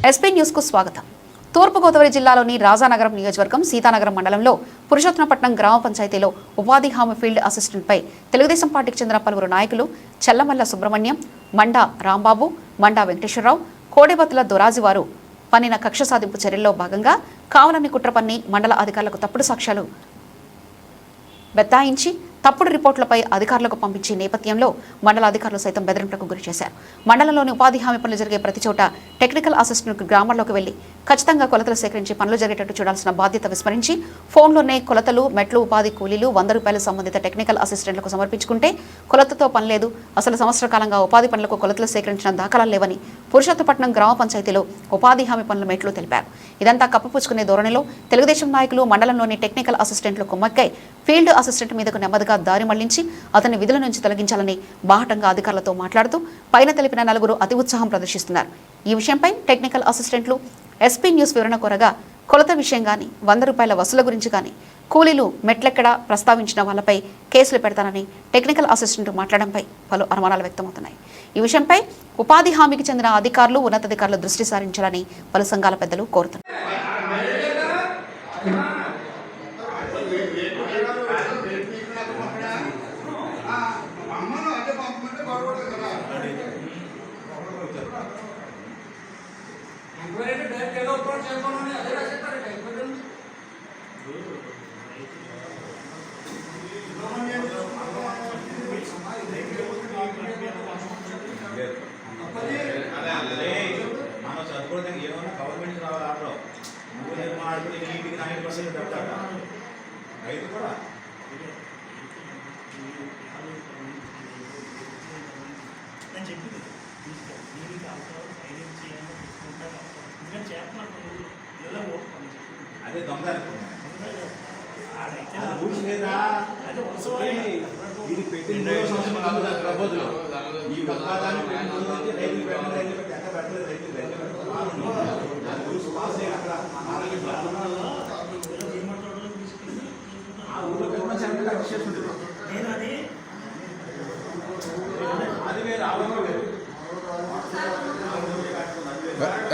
SP news కు స్వాగతం. తూర్పుగోదావరి జిల్లాలోని రాజానగరం నియోజకవర్గం సీతానగరం మండలంలో పురుషోత్తమపట్నం గ్రామ పంచాయతీలో ఉపాధి హామీ ఫీల్డ్ అసిస్టెంట్పై తెలుగుదేశం పార్టీకి చెందిన పలువురు నాయకులు చెల్లమల్ల సుబ్రహ్మణ్యం, మండా రాంబాబు, మండా వెంకటేశ్వరరావు, కోడెబత్తుల దొరాజి వారు పన్నిన కక్ష సాధింపు చర్యల్లో భాగంగా కావాలని కుట్ర పన్ని మండల అధికారులకు తప్పుడు సాక్ష్యాలు బెత్తాయించి తప్పుడు రిపోర్టులపై అధికారులకు పంపించే నేపథ్యంలో మండల అధికారులు సైతం బెదిరింపులకు గురి చేశారు. మండలంలోని ఉపాధి హామీ పనులు జరిగే ప్రతి చోట టెక్నికల్ అసిస్టెంట్ గ్రామాల్లోకి వెళ్లి ఖచ్చితంగా కొలతలు సేకరించి పనులు జరిగేటట్టు చూడాల్సిన బాధ్యత విస్మరించి ఫోన్లోనే కొలతలు, మెట్లు, ఉపాధి కూలీలు 100 రూపాయలు సంబంధిత టెక్నికల్ అసిస్టెంట్లకు సమర్పించుకుంటే కొలతతో పని లేదు, అసలు సంవత్సర కాలంగా ఉపాధి పనులకు కొలతలు సేకరించిన దాఖలాలు లేవని పురుషోత్తపట్నం గ్రామ పంచాయతీలో ఉపాధి హామీ పనుల మెట్లు తెలిపారు. ఇదంతా కప్పుపుచ్చుకునే ధోరణిలో తెలుగుదేశం నాయకులు మండలంలోని టెక్నికల్ అసిస్టెంట్లు కుమ్మక్కై ఫీల్డ్ అసిస్టెంట్ మీదకు నెమ్మదిగా దారి మళ్లించి అతన్ని విధుల నుంచి తొలగించాలని బాహటంగా అధికారులతో మాట్లాడుతూ పైన తెలిపిన నలుగురు అతి ఉత్సాహం ప్రదర్శిస్తున్నారు. ఈ విషయంపై టెక్నికల్ అసిస్టెంట్లు ఎస్పీ న్యూస్ వివరణ కోరగా కొలత విషయం గాని 100 రూపాయల వసూల గురించి గాని కూలీలు మెట్లెక్కడా ప్రస్తావించిన వాళ్లపై కేసులు పెడతానని టెక్నికల్ అసిస్టెంట్ మాట్లాడడంపై పలు అనుమానాలు వ్యక్తమవుతున్నాయి. ఈ విషయంపై ఉపాధి హామీకి చెందిన అధికారులు, ఉన్నతాధికారులు దృష్టి సారించాలని పలు సంఘాల పెద్దలు కోరుతున్నారు. మనం చదువుకోవడానికి ఏమన్నా గవర్నమెంట్ రావాలి ఆర్డర్ నువ్వు నిర్మాణాలు నీటికి 90% పెడతాడా రైతు కూడా నేను చెప్పింది అదే దొంగ లేదా ఇది పెట్టిన ప్రబోధులు ఈ ఉత్పాదాన్ని పెట్టిన రైతులు పెట్టి ఎక్కడ పెట్టలేదు అది వేరు ఆలోచన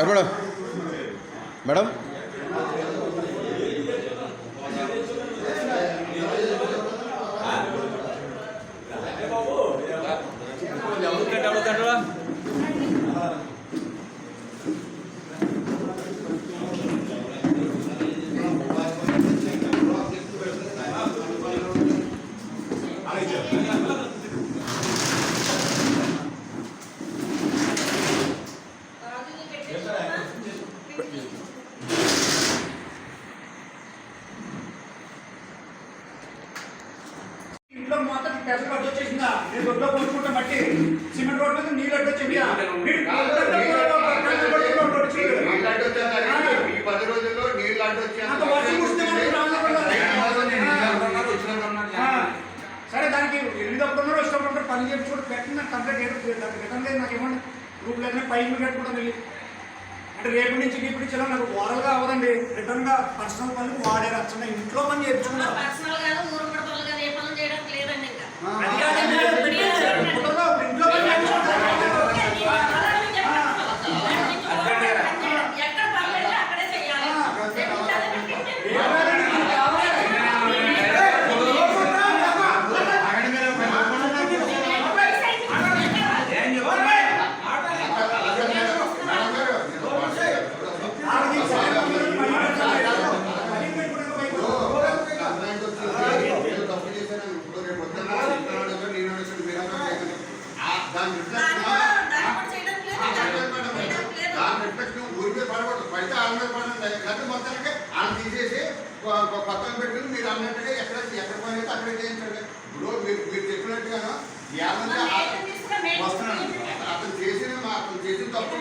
వేరు మేడం సిమెంట్ రోడ్ మీద నీళ్ళు అడ్డొచ్చింది. సరే దానికి ఎనిమిదప్పుడు ఇష్టపడ్డారు పని చేయించుకుంటే పెట్టిన కంప్లైంట్ రిటర్న్ లేదు. నాకు ఏమన్నా గ్రూప్ లేదని పైకి పెట్టుకుంటాం. అంటే రేపు నుంచి ఇప్పుడు నుంచి నాకు ఓరల్గా అవ్వదండి. రిటర్న్గా పర్సనల్ పనులు వాడారు. అచ్చంగా ఇంట్లో పని చేయించుకున్నారు. తీసేసి కొత్తలు పెట్టుకుని మీరు అన్నట్టుగా ఎక్కడ పని అయితే అక్కడ చేయించండి. ఇప్పుడు మీరు చెప్పినట్టుగాను వస్తున్నాను అతను చేసిన తప్పు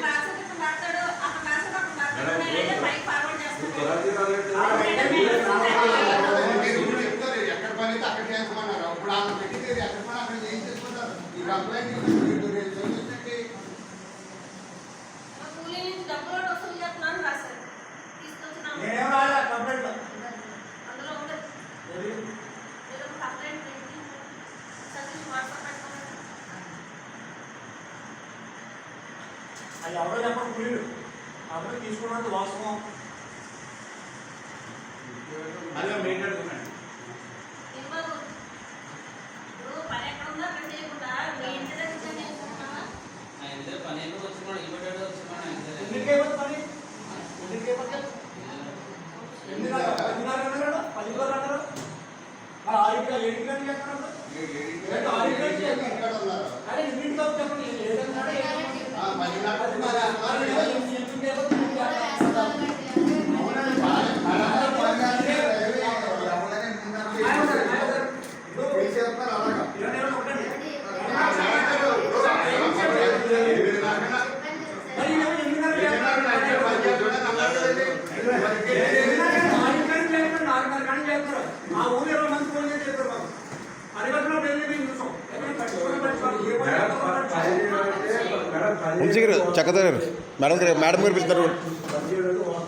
మీరు చెప్తారు ఎక్కడ పని అయితే అక్కడ చేయించమన్నారు. ఇప్పుడు ఆయన పెట్టి ఎక్కడ పని అక్కడ చేయించేసుకుంటారు. ఈ కంప్లైంట్ అది ఎవరో చెప్పండి. అతను తీసుకున్నది వాస్తవం. అదే మెయింటెనెన్స్ ఆ ఊరు 20 మంది ఫోన్ చేసి చెప్పారు బాబు. అది వచ్చినప్పుడు వెళ్ళి చూసాం. వంశీ గారు చక్కదారు మేడం గారు పిలుస్తారు. పనిచేయడం